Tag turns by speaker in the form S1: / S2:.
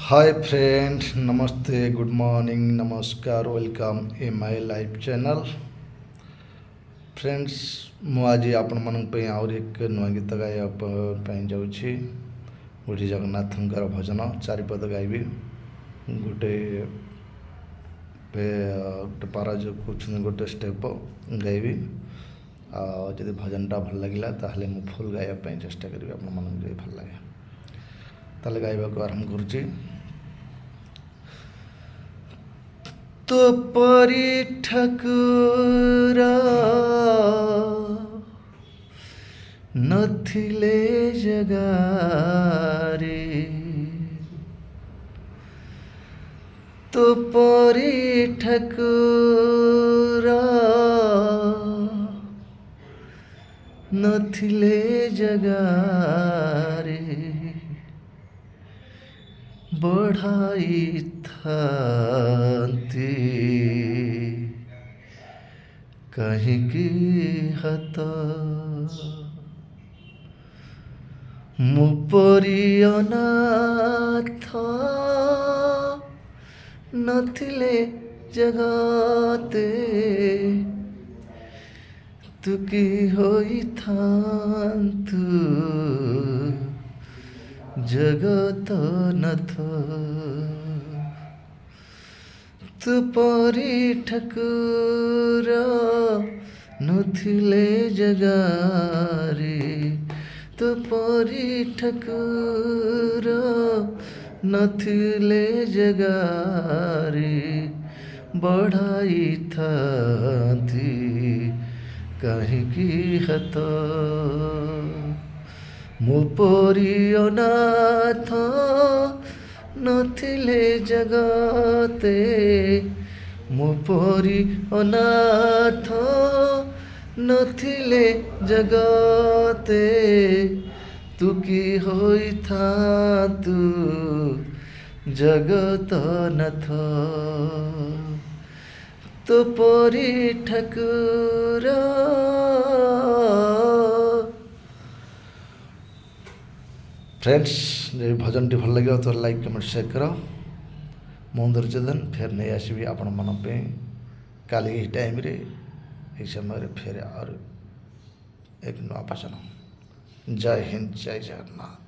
S1: Hi friend, नमस्ते, good morning, नमस्कार, welcome in my live channel. Friends, ମୁଁ ଆଜି ଆପଣମାନଙ୍କ ପାଇଁ ଆହୁରି ଏକ ନୂଆ ଗୀତ ଗାଇବା ପାଇଁ ଯାଉଛି। ଗୋଟେ ଜଗନ୍ନାଥଙ୍କର ଭଜନ ଚାରିପଦ ଗାଇବି। ଗୋଟେ ଗୋଟେ ପାରା ଯେଉଁ କହୁଛନ୍ତି ଗୋଟେ ଷ୍ଟେପ ଗାଇବି। ଆଉ ଯଦି ଭଜନଟା ଭଲ ଲାଗିଲା ତାହେଲେ ମୁଁ ଫୁଲ୍ ଗାଇବା ପାଇଁ ଚେଷ୍ଟା କରିବି, ଆପଣମାନଙ୍କୁ ଯଦି ଭଲ ଲାଗେ ତାହେଲେ ଗାଇବାକୁ ଆରମ୍ଭ କରୁଛି। तो परी ठाकुर नथिले जगारे, तो परी ठाकुर नथिले जगारे बढ़ाई थांती कहीं की हत मुपरी अनाथ नथिले जगते तु की होई थांतु जगत नथ तु परी ठाकुर नथिले जगारे, तु परी ठाकुर नथिले जगारे बढ़ाई थांती कहीं की हत मुपरी अनाथ नथिले जगते, मुपरी अनाथ नथिले जगते तु की होई थांतु जगत नथ तो परी ठाकुर। फ्रेंड्स, जो भजनटी भल लगे तो लाइक कमेंट शेयर करो। मु धैर्य देन फिर नहीं आसबि आपण मन पे काली यही टाइम रे यही समय फिर और एक नुआ भजन। जय हिंद, जय जगन्नाथ।